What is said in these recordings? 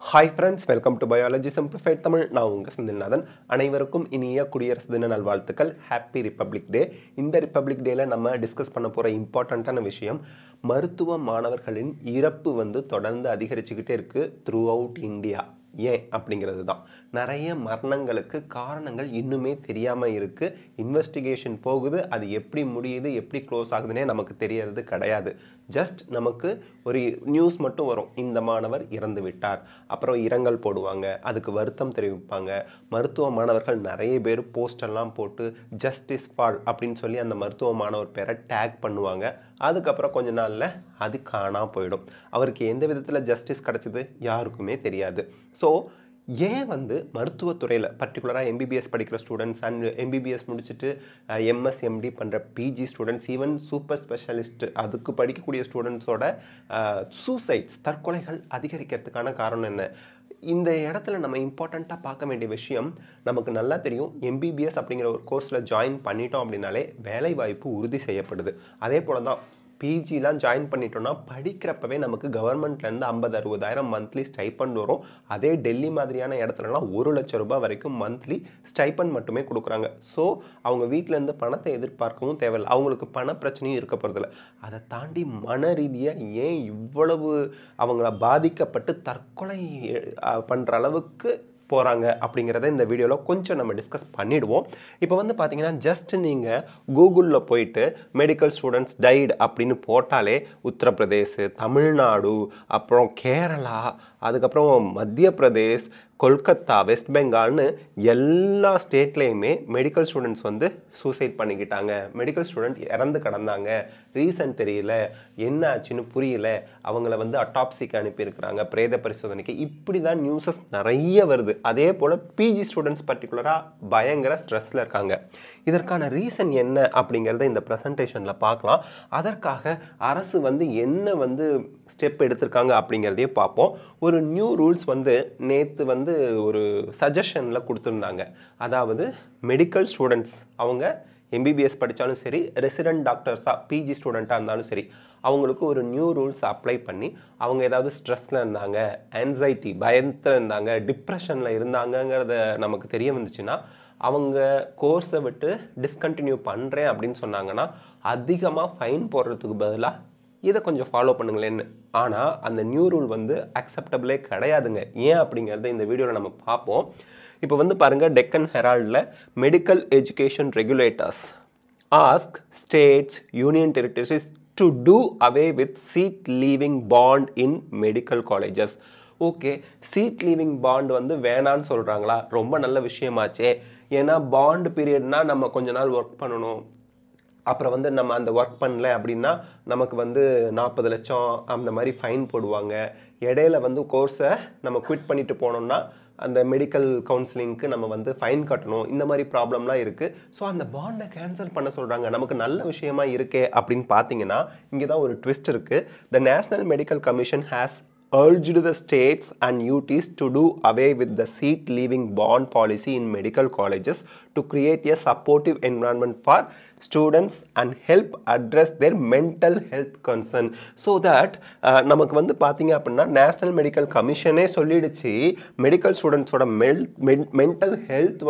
Hi friends, welcome to Biology Simplified Tamil. நான் உங்க செந்தில்நாதன். அனைவருக்கும் இனிய குடியரசு தின நல்வாழ்த்துக்கள். ஹாப்பி ரிப்பப்ளிக் டே. இந்த ரிப்பப்ளிக் டேல நம்ம டிஸ்கஸ் பண்ண போற இம்பார்ட்டன்ட்டான விஷயம் மருத்துவ மாணவர்களின் இறப்பு தொடர்ந்து அதிகரிச்சுக்கிட்டே இருக்கு த்ரூ அவுட் இந்தியா. ஏன் அப்படிங்கிறது தான். நிறைய மரணங்களுக்கு காரணங்கள் இன்னுமே தெரியாமல் இருக்குது. இன்வெஸ்டிகேஷன் போகுது, அது எப்படி முடியுது, எப்படி க்ளோஸ் ஆகுதுன்னே நமக்கு தெரியறது கிடையாது. ஜஸ்ட் நமக்கு ஒரு நியூஸ் மட்டும் வரும், இந்த மாணவர் இறந்து விட்டார், அப்புறம் இரங்கல் போடுவாங்க, அதுக்கு வருத்தம் தெரிவிப்பாங்க. மருத்துவ மாணவர்கள் நிறைய பேர் போஸ்டெல்லாம் போட்டு ஜஸ்டிஸ் ஃபார் அப்படின்னு சொல்லி அந்த மருத்துவ மாணவர் பேரை டேக் பண்ணுவாங்க. அதுக்கப்புறம் கொஞ்ச நாளில் அது காணாம போயிடும். அவருக்கு எந்த விதத்தில் ஜஸ்டிஸ் கிடச்சிது யாருக்குமே தெரியாது. ஸோ ஏன் மருத்துவத்துறையில் பர்டிகுலராக எம்பிபிஎஸ் படிக்கிற ஸ்டூடெண்ட்ஸ் அண்ட் எம்பிபிஎஸ் முடிச்சுட்டு எம்எஸ் எம்டி பண்ணுற PG students, even super specialist அதுக்கு படிக்கக்கூடிய ஸ்டூடெண்ட்ஸோட சூசைட்ஸ் தற்கொலைகள் அதிகரிக்கிறதுக்கான காரணம் என்ன? இந்த இடத்துல நம்ம இம்பார்ட்டண்ட்டாக பார்க்க வேண்டிய விஷயம், நமக்கு நல்லா தெரியும் எம்பிபிஎஸ் அப்படிங்கிற ஒரு கோர்ஸில் ஜாயின் பண்ணிட்டோம் அப்படின்னாலே வேலை வாய்ப்பு உறுதி செய்யப்படுது. அதே போல் தான் பிஜிலாம் ஜாயின் பண்ணிட்டோம்னா படிக்கிறப்பவே நமக்கு கவர்மெண்ட்லேருந்து 50-60,000 மந்த்லி ஸ்டைப்பண்ட் வரும். அதே டெல்லி மாதிரியான இடத்துலலாம் 1,00,000 ரூபாய் வரைக்கும் மந்த்லி ஸ்டைப்பண்ட் மட்டுமே கொடுக்குறாங்க. ஸோ அவங்க வீட்டிலேருந்து பணத்தை எதிர்பார்க்கவும் தேவையில்லை, அவங்களுக்கு பண பிரச்சனையும் இருக்க போகிறதில்ல. அதை தாண்டி மன ரீதியாக ஏன் இவ்வளவு அவங்கள பாதிக்கப்பட்டு தற்கொலை பண்ணுற அளவுக்கு போகிறாங்க அப்படிங்கிறத இந்த வீடியோவில் கொஞ்சம் நம்ம டிஸ்கஸ் பண்ணிவிடுவோம். இப்போ பார்த்தீங்கன்னா ஜஸ்ட் நீங்கள் கூகுளில் போயிட்டு மெடிக்கல் ஸ்டூடெண்ட்ஸ் டைட் அப்படின்னு போட்டாலே உத்தரப்பிரதேஷ், தமிழ்நாடு, அப்புறம் கேரளா, அதுக்கப்புறம் மத்திய பிரதேஷ், கொல்கத்தா, வெஸ்ட் பெங்கால்னு எல்லா ஸ்டேட்லேயுமே மெடிக்கல் ஸ்டூடெண்ட்ஸ் சூசைட் பண்ணிக்கிட்டாங்க, மெடிக்கல் ஸ்டூடெண்ட் இறந்து கிடந்தாங்க, ரீசன் தெரியல, என்ன ஆச்சுன்னு புரியல, அவங்கள அட்டாப்சிக்கு அனுப்பியிருக்கிறாங்க, பிரேத பரிசோதனைக்கு, இப்படி தான் நியூஸஸ் நிறைய வருது. அதே போல் பிஜி ஸ்டூடெண்ட்ஸ் பர்டிகுலராக பயங்கர ஸ்ட்ரெஸ்ஸில் இருக்காங்க. இதற்கான ரீசன் என்ன அப்படிங்கிறத இந்த ப்ரெசன்டேஷனில் பார்க்கலாம். அதற்காக அரசு என்ன ஸ்டெப் எடுத்திருக்காங்க அப்படிங்கிறதையும் பார்ப்போம். ஒரு நியூ ரூல்ஸ் நேற்று ஒரு சஜஷனில் கொடுத்துருந்தாங்க. அதாவது மெடிக்கல் ஸ்டூடெண்ட்ஸ் அவங்க எம்பிபிஎஸ் படித்தாலும் சரி, ரெசிடென்ட் டாக்டர்ஸாக பிஜி ஸ்டூடெண்ட்டாக இருந்தாலும் சரி, அவங்களுக்கு ஒரு நியூ ரூல்ஸ் அப்ளை பண்ணி அவங்க ஏதாவது ஸ்ட்ரெஸ்ஸில் இருந்தாங்க, ஆன்சைட்டி பயத்தில் இருந்தாங்க, டிப்ரெஷனில் இருந்தாங்கங்கிறத நமக்கு தெரிய வந்துச்சுன்னா அவங்க கோர்ஸை விட்டு டிஸ்கண்டினியூ பண்ணுறேன் அப்படின்னு சொன்னாங்கன்னா அதிகமாக ஃபைன் போடுறதுக்கு பதிலாக இதை கொஞ்சம் ஃபாலோ பண்ணுங்களேன்னு. ஆனால் அந்த நியூ ரூல் அக்செப்டபிளே கிடையாதுங்க. ஏன் அப்படிங்கிறத இந்த வீடியோவில் நம்ம பார்ப்போம். இப்போ பாருங்கள், டெக்கன் ஹெரால்டில் medical education regulators ask states, union territories to do away with seat leaving bond in medical colleges. Okay, seat leaving bond வேணான்னு சொல்கிறாங்களா? ரொம்ப நல்ல விஷயமாச்சே. ஏன்னா பாண்ட் பீரியட்னா நம்ம கொஞ்ச நாள் ஒர்க் பண்ணணும், அப்புறம் நம்ம அந்த ஒர்க் பண்ணல அப்படின்னா நமக்கு 40 லட்சம் அந்த மாதிரி ஃபைன் போடுவாங்க. இடையில கோர்ஸை நம்ம குவிட் பண்ணிட்டு போனோம்னா அந்த மெடிக்கல் கவுன்சிலிங்க்கு நம்ம ஃபைன் கட்டணும். இந்த மாதிரி ப்ராப்ளம்லாம் இருக்குது. ஸோ அந்த பாண்டை கேன்சல் பண்ண சொல்கிறாங்க. நமக்கு நல்ல விஷயமா இருக்கே அப்படின்னு பார்த்தீங்கன்னா இங்கே தான் ஒரு ட்விஸ்ட் இருக்குது. The national medical commission has urged the states and UTs to do away with the seat leaving bond policy in medical colleges to create a supportive environment for students and help address their mental health concern. So that நமக்கு பார்த்தீங்க அப்படின்னா national medical கமிஷனே சொல்லிடுச்சு medical ஸ்டூடெண்ட்ஸோட mental health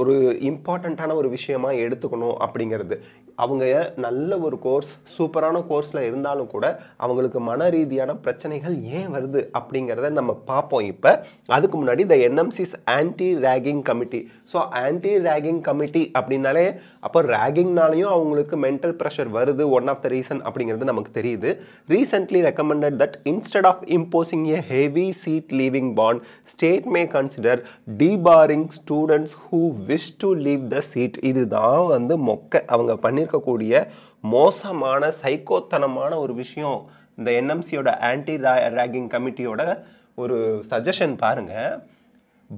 ஒரு இம்பார்ட்டண்ட்டான ஒரு விஷயமா எடுத்துக்கணும் அப்படிங்கிறது. அவங்க நல்ல ஒரு கோர்ஸ், சூப்பரான கோர்ஸில் இருந்தாலும் கூட அவங்களுக்கு மன ரீதியான பிரச்சனைகள் ஏன் வருது அப்படிங்கிறத நம்ம பார்ப்போம். இப்போ அதுக்கு முன்னாடி the NMC's anti ragging committee. So anti ragging committee அப்படின்னாலே அப்போ ரேகிங்னாலையும் அவங்களுக்கு மென்டல் ப்ரெஷர் வருது, ஒன் ஆஃப் த ரீசன் அப்படிங்கிறது நமக்கு தெரியுது. Recently recommended that instead of imposing a heavy seat leaving bond, state may consider debarring students who wish to leave the seat. இதுதான் மொக்க அவங்க பண்ணியிருக்கக்கூடிய மோசமான சைக்கோத்தனமான ஒரு விஷயம். இந்த என்எம்சியோட ஆன்டி ரேகிங் கமிட்டியோட ஒரு சஜஷன் பாருங்கள்.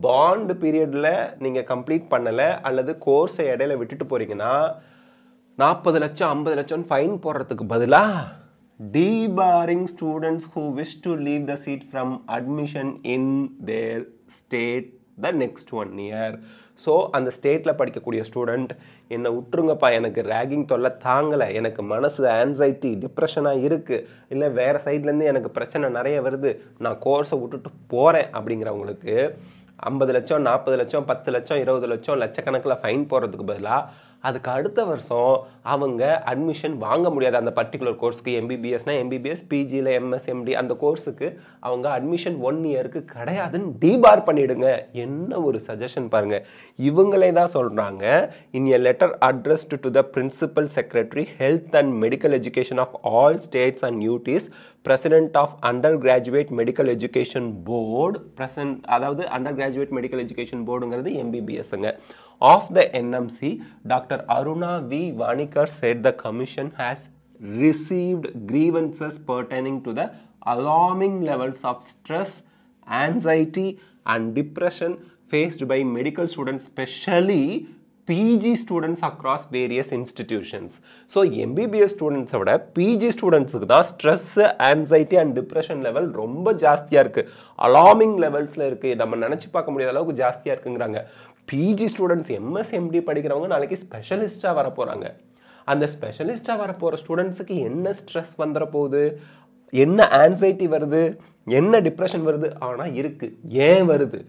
பாண்ட் பீரியடில் நீங்கள் கம்ப்ளீட் பண்ணலை அல்லது கோர்ஸை இடையில விட்டுட்டு போகிறீங்கன்னா 40 லட்சம் 50 லட்சம் ஃபைன் போடுறதுக்கு பதிலாக debarring students who wish to leave the seat from admission in their state the next 1 year. So அந்த ஸ்டேட்டில் படிக்கக்கூடிய ஸ்டூடெண்ட் என்னை விட்டுருங்கப்பா, எனக்கு ரேகிங் தொல்லை தாங்கலை, எனக்கு மனசு ஆன்சைட்டி டிப்ரெஷனாக இருக்குது, இல்லை வேறு சைட்லேருந்து எனக்கு பிரச்சனை நிறைய வருது, நான் கோர்ஸை விட்டுட்டு போகிறேன் அப்படிங்கிறவங்களுக்கு 50 லட்சம் 40 லட்சம் 10 லட்சம் 20 லட்சம் லட்சக்கணக்கில் ஃபைன் போடுறதுக்கு பதிலாக அதுக்கு அடுத்த வருஷம் அவங்க அட்மிஷன் வாங்க முடியாது. அந்த பர்டிகுலர் கோர்ஸுக்கு எம்பிபிஎஸ்னா எம்பிபிஎஸ், பிஜியில் எம்எஸ்எம்டி அந்த கோர்ஸுக்கு அவங்க அட்மிஷன் 1 இயருக்கு கிடையாதுன்னு டீபார் பண்ணிடுங்க. என்ன ஒரு சஜஷன் பாருங்க. இவங்களே தான் சொல்றாங்க, in a letter addressed to the principal secretary health and medical education of all states and unities, president of undergraduate medical education board, அதாவது அண்டர் கிராஜுவேட் மெடிக்கல் எஜுகேஷன் போர்டுங்கிறது எம்பிபிஎஸ்ங்க, of the NMC, Dr. Aruna V. Vanikar said the commission has received grievances pertaining to the alarming levels of stress, anxiety and depression faced by medical students, especially PG students across various institutions. So MBBS students விட PG students-க்கு தான் stress, anxiety and depression level ரொம்ப ஜாஸ்தியா இருக்கு, alarming levelsல இருக்கு, நம்ம நினைச்சு பார்க்க முடியாத அளவுக்கு ஜாஸ்தியா இருக்குங்கிறாங்க. பிஜி ஸ்டூடெண்ட்ஸ் எம்எஸ்எம்டி படிக்கிறவங்க நாளைக்கு ஸ்பெஷலிஸ்டாக வர போகிறாங்க. அந்த ஸ்பெஷலிஸ்டாக வர போகிற ஸ்டூடெண்ட்ஸுக்கு என்ன ஸ்ட்ரெஸ் வந்துட போகுது, என்ன ஆன்சைட்டி வருது, என்ன டிப்ரெஷன் வருது? ஆனால் இருக்குது. ஏன் வருது?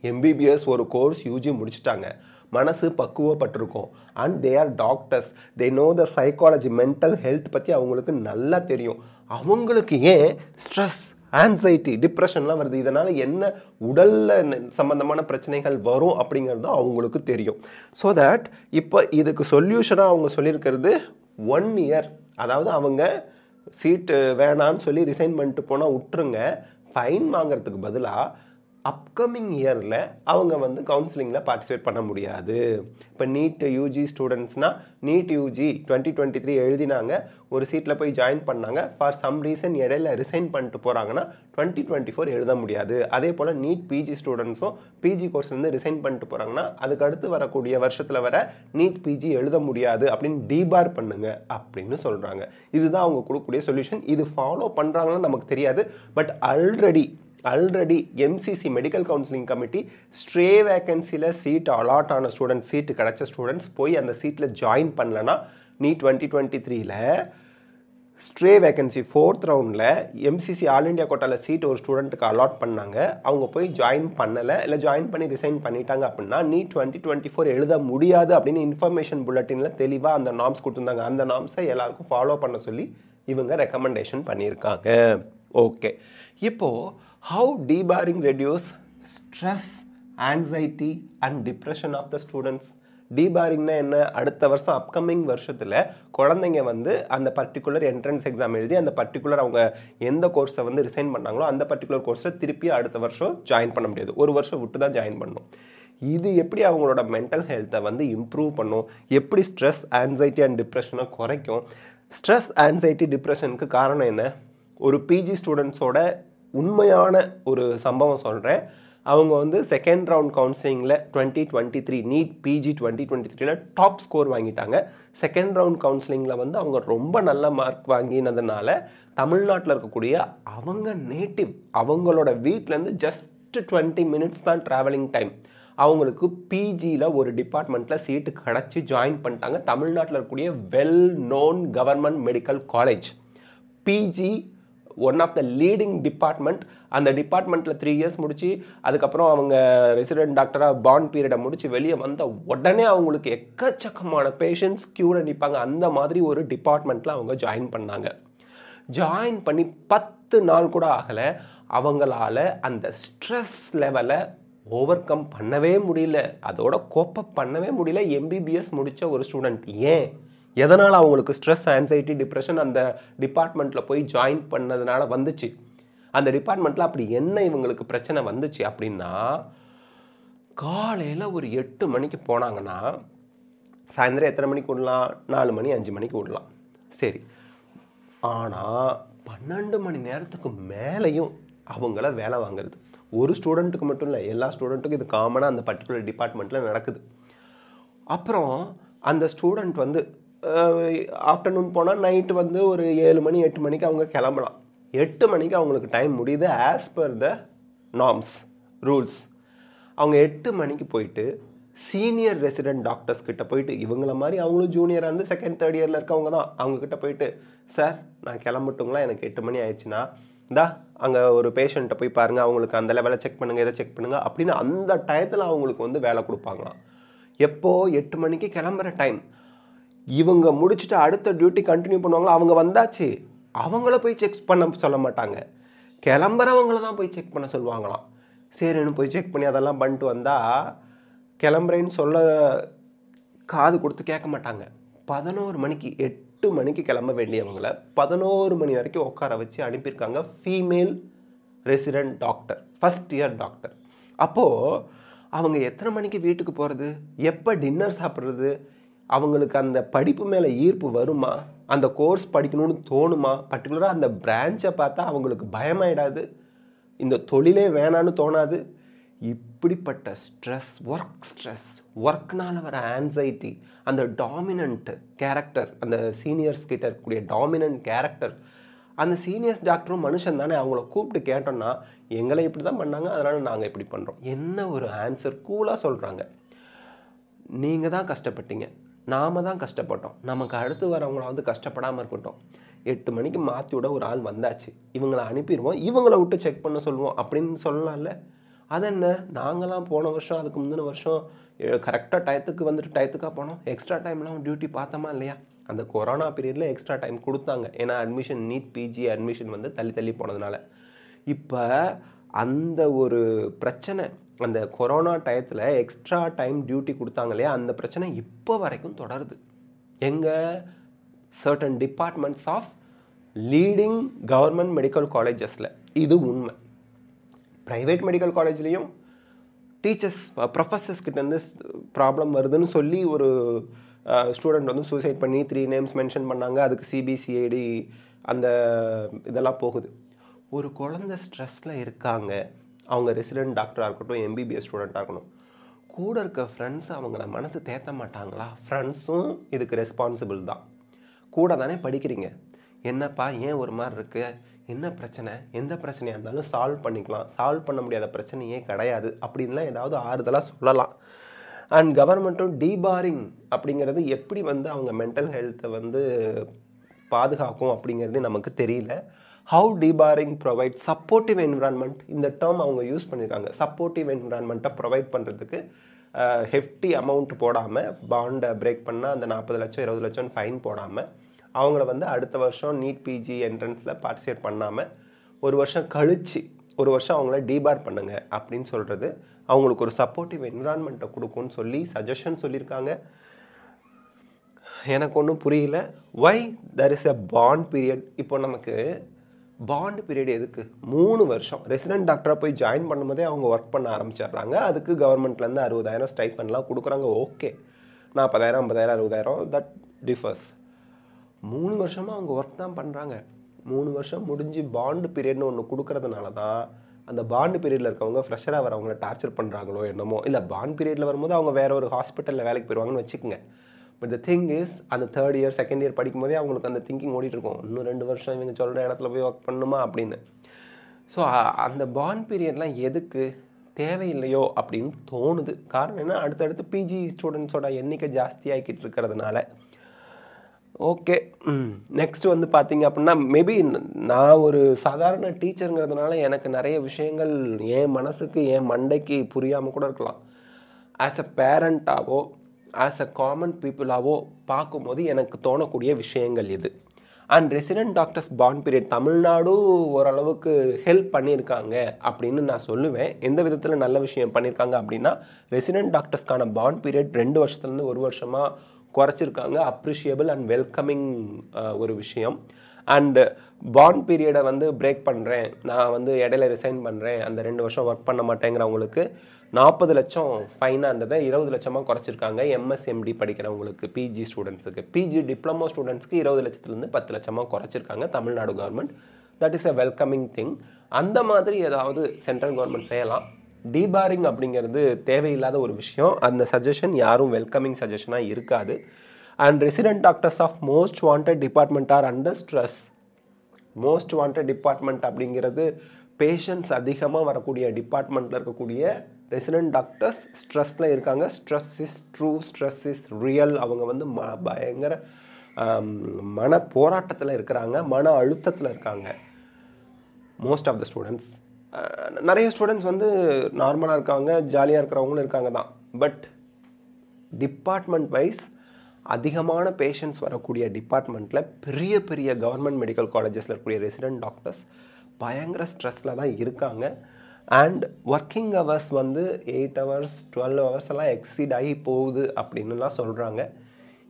எம்பிபிஎஸ் ஒரு கோர்ஸ் யூஜி முடிச்சுட்டாங்க, மனசு பக்குவப்பட்டிருக்கும், and they are doctors, they know the psychology, mental health பற்றி அவங்களுக்கு நல்லா தெரியும். அவங்களுக்கு ஏன் ஸ்ட்ரெஸ், ஆன்சைட்டி, டிப்ரெஷன்லாம் வருது? இதனால் என்ன உடலில் சம்பந்தமான பிரச்சனைகள் வரும் அப்படிங்கிறது அவங்களுக்கு தெரியும். ஸோ தட் இப்போ இதுக்கு சொல்யூஷனாக அவங்க சொல்லியிருக்கிறது 1 இயர், அதாவது அவங்க சீட்டு வேணான்னு சொல்லி ரிசைன் பண்ணிட்டு போனால் விட்டுருங்க, ஃபைன் வாங்கிறதுக்கு பதிலாக அப்கமிங் இயரில் அவங்க வந்து கவுன்சிலிங்கில் பார்ட்டிசிபேட் பண்ண முடியாது. இப்போ நீட் யூஜி ஸ்டூடெண்ட்ஸ்னால் நீட் யூஜி 2023 எழுதினாங்க, ஒரு சீட்டில் போய் ஜாயின் பண்ணாங்க, ஃபார் சம் ரீசன் இடையில ரிசைன் பண்ணிட்டு போகிறாங்கன்னா 2024 எழுத முடியாது. அதே போல் நீட் பிஜி ஸ்டூடெண்ட்ஸும் பிஜி கோர்ஸ்லேருந்து ரிசைன் பண்ணிட்டு போகிறாங்கன்னா அதுக்கு அடுத்து வரக்கூடிய வருஷத்தில் வர நீட் பிஜி எழுத முடியாது அப்படின்னு டீபார் பண்ணுங்க அப்படின்னு சொல்கிறாங்க. இதுதான் அவங்க கொடுக்கக்கூடிய சொல்யூஷன். இது ஃபாலோ பண்ணுறாங்கன்னு நமக்கு தெரியாது. But already MCC medical counselling committee stray வேக்கன்சியில் சீட் அலாட் ஆன ஸ்டூடெண்ட்ஸ், சீட்டு கிடைச்ச ஸ்டூடெண்ட்ஸ் போய் அந்த சீட்டில் ஜாயின் பண்ணலன்னா நீட் 2023ல் ஸ்ட்ரே வேக்கன்சி 4th ரவுண்டில் எம்சிசி ஆல் இண்டியா கோட்டாவில் சீட் ஒரு ஸ்டூடெண்ட்டுக்கு அலாட் பண்ணாங்க, அவங்க போய் ஜாயின் பண்ணலை, இல்லை ஜாயின் பண்ணி ரிசைன் பண்ணிட்டாங்க அப்படின்னா நீட் 2024 எழுத முடியாது அப்படின்னு இன்ஃபர்மேஷன் புல்லட்டினில் தெளிவாக அந்த நார்ம்ஸ் கொடுத்துருந்தாங்க. அந்த நார்ம்ஸை எல்லாருக்கும் ஃபாலோ பண்ண சொல்லி இவங்க ரெக்கமெண்டேஷன் பண்ணியிருக்காங்க. ஓகே, இப்போது how debarring reduce stress, anxiety and depression of the students? டீபாரிங்னா என்ன? அடுத்த வருஷம் அப்கமிங் வருஷத்தில் குழந்தைங்க வந்து அந்த பர்டிகுலர் என்ட்ரன்ஸ் எக்ஸாம் எழுதி அந்த பர்டிகுலர் அவங்க எந்த கோர்ஸை வந்து ரிசைன் பண்ணாங்களோ அந்த பர்டிகுலர் கோர்ஸை திருப்பி அடுத்த வருஷம் ஜாயின் பண்ண முடியாது, ஒரு வருஷம் விட்டு தான் ஜாயின் பண்ணணும். இது எப்படி அவங்களோட மென்டல் ஹெல்த்தை வந்து இம்ப்ரூவ் பண்ணும், எப்படி ஸ்ட்ரெஸ், ஆன்சைட்டி அண்ட் டிப்ரெஷனை குறைக்கும்? ஸ்ட்ரெஸ், ஆன்சைட்டி, டிப்ரெஷனுக்கு காரணம் என்ன? ஒரு பிஜி ஸ்டூடெண்ட்ஸோட உண்மையான ஒரு சம்பவம் சொல்கிறேன். அவங்க வந்து செகண்ட் ரவுண்ட் கவுன்சிலிங்கில் 2023 நீட் பிஜி 2023ல் டாப் ஸ்கோர் வாங்கிட்டாங்க. செகண்ட் ரவுண்ட் கவுன்சிலிங்கில் வந்து அவங்க ரொம்ப நல்ல மார்க் வாங்கினதுனால தமிழ்நாட்டில் இருக்கக்கூடிய அவங்க நேட்டிவ், அவங்களோட வீட்டிலேருந்து ஜஸ்ட் 20 மினிட்ஸ் தான் ட்ராவலிங் டைம், அவங்களுக்கு பிஜியில் ஒரு டிபார்ட்மெண்ட்டில் சீட்டு கிடச்சி ஜாயின் பண்ணிட்டாங்க. தமிழ்நாட்டில் இருக்கக்கூடிய well known government medical college, PG one of the leading department. அந்த டிபார்ட்மெண்ட்டில் 3 இயர்ஸ் முடிச்சு அதுக்கப்புறம் அவங்க ரெசிடென்ட் டாக்டராக பாண்ட் பீரியடை முடிச்சு வெளியே வந்த உடனே அவங்களுக்கு எக்கச்சக்கமான பேஷண்ட்ஸ் க்யூவில் நிற்பாங்க. அந்த மாதிரி ஒரு டிபார்ட்மெண்ட்டில் அவங்க ஜாயின் பண்ணாங்க. ஜாயின் பண்ணி 10 நாள் கூட ஆகலை, அவங்களால அந்த ஸ்ட்ரெஸ் லெவலை ஓவர் கம் பண்ணவே முடியல, அதோட கோப்பப் பண்ணவே முடியல. எம்பிபிஎஸ் முடித்த ஒரு ஸ்டூடெண்ட். ஏன், எதனால் அவங்களுக்கு ஸ்ட்ரெஸ், ஆன்சைட்டி, டிப்ரெஷன் அந்த டிபார்ட்மெண்ட்டில் போய் ஜாயின் பண்ணதுனால வந்துச்சு? அந்த டிபார்ட்மெண்ட்டில் அப்படி என்ன இவங்களுக்கு பிரச்சனை வந்துச்சு அப்படின்னா, காலையில் ஒரு 8 மணிக்கு போனாங்கன்னா சாயந்தரம் எத்தனை மணிக்கு விடலாம்? 4 மணி 5 மணிக்கு விடலாம், சரி. ஆனால் 12 மணி நேரத்துக்கு மேலேயும் அவங்கள வேலை வாங்குறது. ஒரு ஸ்டூடெண்ட்டுக்கு மட்டும் இல்லை, எல்லா ஸ்டூடெண்ட்டுக்கும் இது காமனாக அந்த பர்டிகுலர் டிபார்ட்மெண்ட்டில் நடக்குது. அப்புறம் அந்த ஸ்டூடெண்ட் வந்து ஆஃப்டர்நூன் போனால் நைட்டு வந்து ஒரு 7 மணி 8 மணிக்கு அவங்க கிளம்பலாம். 8 மணிக்கு அவங்களுக்கு டைம் முடியுது as per the norms rules. அவங்க 8 மணிக்கு போயிட்டு சீனியர் ரெசிடென்ட் டாக்டர்ஸ் கிட்ட போயிட்டு, இவங்கள மாதிரி அவங்களும் ஜூனியராக இருந்து செகண்ட் தேர்ட் இயரில் இருக்கவங்க தான், அவங்கக்கிட்ட போயிட்டு, சார் நான் கிளம்பட்டுங்களா, எனக்கு 8 மணி ஆயிடுச்சுன்னா இந்தா அங்கே ஒரு பேஷண்ட்டை போய் பாருங்கள், அவங்களுக்கு அந்த லெவலில் செக் பண்ணுங்கள், இதை செக் பண்ணுங்கள் அப்படின்னு அந்த டயத்தில் அவங்களுக்கு வந்து வேலை கொடுப்பாங்களாம். எப்போ 8 மணிக்கு கிளம்புற டைம், இவங்க முடிச்சுட்டு அடுத்த டியூட்டி கண்டினியூ பண்ணுவாங்களா, அவங்க வந்தாச்சு அவங்கள போய் செக் பண்ண சொல்ல மாட்டாங்க, கிளம்புறவங்கள தான் போய் செக் பண்ண சொல்லுவாங்களாம். சரின்னு போய் செக் பண்ணி அதெல்லாம் பண்ணிட்டு வந்தால் கிளம்புறேன்னு சொல்ல காது கொடுத்து கேட்க மாட்டாங்க. 11 மணிக்கு 8 மணிக்கு கிளம்ப வேண்டியவங்கள 11 மணி வரைக்கும் உட்கார வச்சு அனுப்பியிருக்காங்க female resident doctor, first year doctor. அப்போது அவங்க எத்தனை மணிக்கு வீட்டுக்கு போகிறது, எப்போ டின்னர் சாப்பிட்றது, அவங்களுக்கு அந்த படிப்பு மேலே ஈர்ப்பு வருமா, அந்த கோர்ஸ் படிக்கணும்னு தோணுமா, பர்டிகுலராக அந்த பிரான்ச்சை பார்த்தா அவங்களுக்கு பயமாயிடாது, இந்த தொழிலே வேணான்னு தோணாது. இப்படிப்பட்ட ஸ்ட்ரெஸ், ஒர்க்னால வர ஆன்சைட்டி, அந்த டாமினன்ட் கேரக்டர், அந்த சீனியர்ஸ் கிட்ட இருக்கக்கூடிய டாமினன்ட் கேரக்டர், அந்த சீனியர்ஸ் டாக்டரும் மனுஷன் தானே, அவங்கள கூப்பிட்டு கேட்டோம்னா எங்களை இப்படி தான் பண்ணாங்க அதனால் நாங்கள் இப்படி பண்ணுறோம், என்ன ஒரு ஆன்சர் கூலாக சொல்கிறாங்க. நீங்கள் தான் கஷ்டப்பட்டீங்க, நாம் தான் கஷ்டப்பட்டோம், நமக்கு அடுத்து வரவங்கள வந்து கஷ்டப்படாமல் இருக்கட்டும். 8 மணிக்கு மாற்றி விட ஒரு ஆள் வந்தாச்சு, இவங்களை அனுப்பிடுவோம், இவங்கள விட்டு செக் பண்ண சொல்லுவோம் அப்படின்னு சொல்லலாம்ல. அது என்ன, நாங்களாம் போன வருஷம் அதுக்கு முந்தின வருஷம் கரெக்டாக டயத்துக்கு வந்துட்டு டயத்துக்காக போனோம், எக்ஸ்ட்ரா டைம்லாம் டியூட்டி பார்த்தோமா இல்லையா. அந்த கொரோனா பீரியடில் எக்ஸ்ட்ரா டைம் கொடுத்தாங்க, ஏன்னா அட்மிஷன் நீட் பிஜி அட்மிஷன் வந்து தள்ளி போனதுனால. இப்போ அந்த ஒரு பிரச்சனை, அந்த கொரோனா டயத்தில் எக்ஸ்ட்ரா டைம் டியூட்டி கொடுத்தாங்க இல்லையா, அந்த பிரச்சனை இப்போ வரைக்கும் தொடருது. எங்கள் certain departments of leading government medical காலேஜஸில் இது உண்மை. ப்ரைவேட் மெடிக்கல் காலேஜ்லேயும் டீச்சர்ஸ் ப்ரொஃபஸர்ஸ் கிட்டேருந்து ப்ராப்ளம் வருதுன்னு சொல்லி ஒரு ஸ்டூடெண்ட் வந்து சூசைட் பண்ணி 3 நேம்ஸ் மென்ஷன் பண்ணாங்க, அதுக்கு சிபிசிஐடி அந்த இதெல்லாம் போகுது. ஒரு குழந்தை ஸ்ட்ரெஸ்ஸில் இருக்காங்க, அவங்க ரெசிடென்ட் டாக்டராக இருக்கட்டும், எம்பிபிஎஸ் ஸ்டூடெண்ட்டாக இருக்கணும், கூட இருக்க ஃப்ரெண்ட்ஸ் அவங்கள மனசு தேற்ற மாட்டாங்களா? ஃப்ரெண்ட்ஸும் இதுக்கு ரெஸ்பான்சிபிள் தான், கூட தானே படிக்கிறீங்க, என்னப்பா ஏன் ஒரு மாதிரி இருக்குது, என்ன பிரச்சனை, எந்த பிரச்சனையாக இருந்தாலும் சால்வ் பண்ணிக்கலாம், சால்வ் பண்ண முடியாத பிரச்சனையே கிடையாது அப்படின்லாம் ஏதாவது ஆறுதலாக சொல்லலாம். அண்ட் கவர்மெண்ட்டும் டீபாரிங் அப்படிங்கிறது எப்படி வந்து அவங்க மென்டல் ஹெல்த்தை வந்து பாதுகாக்கும் அப்படிங்கிறது நமக்கு தெரியல. ஹவு டீபாரிங் ப்ரொவைட் சப்போர்ட்டிவ் என்விரான்மெண்ட், இந்த டேர்ம் அவங்க யூஸ் பண்ணியிருக்காங்க. சப்போர்ட்டிவ் என்விரான்மெண்ட்டை ப்ரொவைட் பண்ணுறதுக்கு ஹெஃப்டி அமௌண்ட் போடாமல், பாண்டை பிரேக் பண்ணால் அந்த 40 லட்சம் 20 லட்சம் ஃபைன் போடாமல், அவங்கள வந்து அடுத்த வருஷம் நீட் பிஜி என்ட்ரன்ஸில் பார்ட்டிசிபேட் பண்ணாமல் ஒரு வருஷம் கழித்து ஒரு வருஷம் அவங்கள டீபார் பண்ணுங்க அப்படின்னு சொல்கிறது அவங்களுக்கு ஒரு சப்போர்ட்டிவ் என்விரான்மெண்ட்டை கொடுக்கும்னு சொல்லி சஜஷன் சொல்லியிருக்காங்க. எனக்கு ஒன்றும் புரியல. வை there is a bond period. இப்போ நமக்கு பாண்ட் பீரியட் எதுக்கு? 3 வருஷம் ரெசிடென்ட் டாக்டராக போய் ஜாயின் பண்ணும்போதே அவங்க ஒர்க் பண்ண ஆரம்பிச்சிடுறாங்க. அதுக்கு கவர்மெண்ட்லேருந்து 60,000 ஸ்டைஃபன்லாம் கொடுக்குறாங்க. Okay, 40,000 50,000 60,000 that differs. 3 வருஷமாக அவங்க ஒர்க் தான் பண்ணுறாங்க. 3 வருஷம் முடிஞ்சு பாண்டு பீரியட்னு ஒன்று கொடுக்கறதுனால தான் அந்த பாண்டு பீரியடில் இருக்கவங்க ஃப்ரெஷராக வரவங்கள டார்ச்சர் பண்ணுறாங்களோ என்னமோ. இல்லை, பாண்ட் பீரியடில் வரும்போது அவங்க வேற ஒரு ஹாஸ்பிட்டலில் வேலைக்கு போயிடுவாங்கன்னு வச்சுக்கோங்க. பட் த திங் இஸ், அந்த 3rd இயர் 2nd இயர் படிக்கும் போதே அவங்களுக்கு அந்த திங்கிங் ஓடிட்டுருக்கும், இன்னும் 2 வருஷம் இவங்க சொல்கிற இடத்துல போய் ஒர்க் பண்ணணுமா அப்படின்னு. ஸோ அந்த பாண்ட் பீரியட்லாம் எதுக்கு தேவையில்லையோ அப்படின்னு தோணுது. காரணம் என்ன, அடுத்தடுத்து பிஜி ஸ்டூடெண்ட்ஸோட எண்ணிக்கை ஜாஸ்தியாகிக்கிட்டு இருக்கிறதுனால. ஓகே, நெக்ஸ்ட் வந்து பார்த்தீங்க அப்படின்னா, மேபி நான் ஒரு சாதாரண டீச்சருங்கிறதுனால எனக்கு நிறைய விஷயங்கள் என் மனசுக்கு என் மண்டைக்கு புரியாமல் கூட இருக்கலாம். ஆஸ் அ பேரண்ட்டாவோ ஆஸ் அ காமன் பீப்புளாவோ பார்க்கும்போது எனக்கு தோணக்கூடிய விஷயங்கள் இது. And resident doctors bond period Tamil Nadu ஓரளவுக்கு ஹெல்ப் பண்ணியிருக்காங்க அப்படின்னு நான் சொல்லுவேன். எந்த விதத்தில் நல்ல விஷயம் பண்ணியிருக்காங்க அப்படின்னா, ரெசிடென்ட் டாக்டர்ஸ்க்கான பாண்ட் பீரியட் 2 வருஷத்துலேருந்து 1 வருஷமாக குறைச்சிருக்காங்க. அப்ரிஷியபிள் அண்ட் வெல்கமிங் ஒரு விஷயம். அண்டு பாண்ட் பீரியடை வந்து பிரேக் பண்ணுறேன், நான் வந்து இடையில ரிசைன் பண்ணுறேன், அந்த 2 வருஷம் ஒர்க் பண்ண மாட்டேங்கிறவங்களுக்கு 40 லட்சம் ஃபைனாக இருந்ததை 20 லட்சமாக குறைச்சிருக்காங்க. எம்எஸ்எம்டி படிக்கிறவங்களுக்கு, பிஜி ஸ்டூடெண்ட்ஸுக்கு, பிஜி டிப்ளமோ ஸ்டூடெண்ட்ஸ்க்கு 20 லட்சத்துலேருந்து 10 லட்சமாக குறைச்சிருக்காங்க Tamil Nadu government. That is a welcoming thing. அந்த மாதிரி ஏதாவது சென்ட்ரல் கவர்மெண்ட் செய்யலாம். டீபாரிங் அப்படிங்கிறது தேவையில்லாத ஒரு விஷயம். அந்த சஜஷன் யாரும் வெல்கமிங் சஜஷனாக இருக்காது. And resident doctors of most wanted department are under stress. Most wanted department அப்படிங்கிறது பேஷண்ட்ஸ் அதிகமாக வரக்கூடிய டிபார்ட்மெண்ட்டில் இருக்கக்கூடிய ரெசிடென்ட் டாக்டர்ஸ் ஸ்ட்ரெஸ்ஸில் இருக்காங்க. Stress is true, stress is real. அவங்க வந்து பயங்கர மன போராட்டத்தில் இருக்கிறாங்க, மன அழுத்தத்தில் இருக்காங்க. மோஸ்ட் ஆஃப் த ஸ்டூடெண்ட்ஸ், நிறைய ஸ்டூடெண்ட்ஸ் வந்து நார்மலாக இருக்காங்க, ஜாலியாக இருக்கிறவங்களும் இருக்காங்க தான். பட் டிபார்ட்மெண்ட் வைஸ் அதிகமான பேஷண்ட்ஸ் வரக்கூடிய டிபார்ட்மெண்ட்டில் பெரிய பெரிய கவர்மெண்ட் மெடிக்கல் காலேஜஸில் இருக்கக்கூடிய ரெசிடென்ட் டாக்டர்ஸ் பயங்கர ஸ்ட்ரெஸ்ஸில் தான் இருக்காங்க. அண்ட் ஒர்க்கிங் ஹவர்ஸ் வந்து 8 hours 12 hours எல்லாம் எக்ஸீட் ஆகி போகுது அப்படின்னுலாம் சொல்கிறாங்க.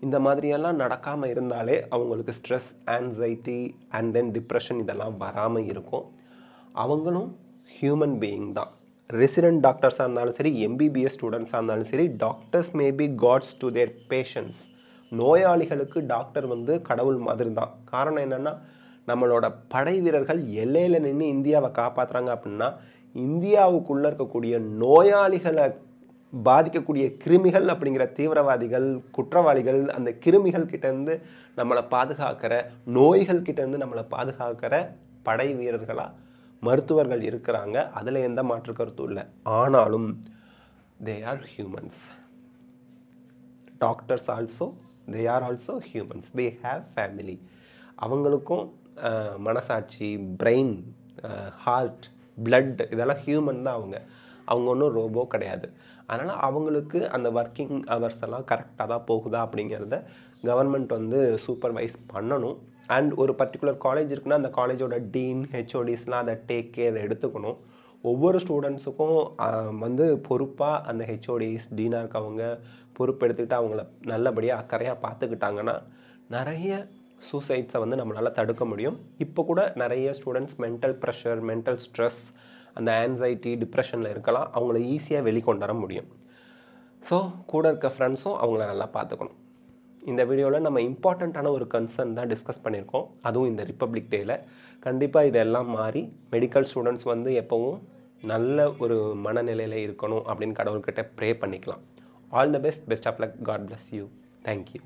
இந்த மாதிரியெல்லாம் நடக்காமல் இருந்தாலே அவங்களுக்கு stress, anxiety and then depression இதெல்லாம் வராமல் இருக்கும். அவங்களும் ஹியூமன் பீயிங் தான். ரெசிடென்ட் டாக்டர்ஸாக இருந்தாலும் சரி, எம்பிபிஎஸ் ஸ்டூடெண்ட்ஸாக இருந்தாலும் சரி, doctors maybe gods to their patients. நோயாளிகளுக்கு டாக்டர் வந்து கடவுள் மாதிரி தான். காரணம் என்னென்னா, நம்மளோட படை வீரர்கள் எல்லையில் நின்று இந்தியாவை காப்பாற்றுறாங்க அப்படின்னா, இந்தியாவுக்குள்ளே இருக்கக்கூடிய நோயாளிகளை பாதிக்கக்கூடிய கிருமிகள் அப்படிங்கிற தீவிரவாதிகள், குற்றவாளிகள், அந்த கிருமிகள் கிட்டேருந்து நம்மளை பாதுகாக்கிற, நோய்கள் கிட்டேருந்து நம்மளை பாதுகாக்கிற படை வீரர்களாக மருத்துவர்கள் இருக்கிறாங்க. அதில் எந்த மாற்று கருத்தும் இல்லை. ஆனாலும் they are humans. Doctors also they are also humans. They have family. அவங்களுக்கும் மனசாட்சி, பிரெயின், ஹார்ட், பிளட் இதெல்லாம் ஹியூமன் தான். அவங்க ஒன்றும் ரோபோ கிடையாது. அதனால் அவங்களுக்கு அந்த ஒர்க்கிங் ஹவர்ஸ் எல்லாம் கரெக்டாக தான் போகுதா அப்படிங்கிறத கவர்மெண்ட் வந்து சூப்பர்வைஸ் பண்ணணும். அண்ட் ஒரு பர்டிகுலர் காலேஜ் இருக்குன்னா அந்த காலேஜோட டீன், ஹெச்ஓடிஸ்லாம் அதை டேக் கேர் எடுத்துக்கணும். ஒவ்வொரு ஸ்டூடெண்ட்ஸுக்கும் வந்து பொறுப்பாக அந்த ஹெச்ஓடிஸ், டீனாக இருக்கவங்க பொறுப்பு எடுத்துக்கிட்டு அவங்கள நல்லபடியாக அக்கறையாக பார்த்துக்கிட்டாங்கன்னா நிறைய சூசைட்ஸை வந்து நம்மளால் தடுக்க முடியும். இப்போ கூட நிறைய students mental pressure, mental stress, அந்த ஆன்சைட்டி, டிப்ரெஷனில் இருக்கலாம். அவங்கள ஈஸியாக வெளிக்கொண்டு வர முடியும். ஸோ கூட இருக்க ஃப்ரெண்ட்ஸும் அவங்கள நல்லா பார்த்துக்கணும். இந்த வீடியோவில் நம்ம இம்பார்ட்டண்ட்டான ஒரு கன்சர்ன் தான் டிஸ்கஸ் பண்ணியிருக்கோம். அதுவும் இந்த ரிப்பப்ளிக் டேயில். கண்டிப்பாக இதெல்லாம் மாறி மெடிக்கல் ஸ்டூடெண்ட்ஸ் வந்து எப்போவும் நல்ல ஒரு மனநிலையில் இருக்கணும் அப்படின்னு கடவுள்கிட்ட ப்ரே பண்ணிக்கலாம். All the best. Best of luck. God bless you. Thank you.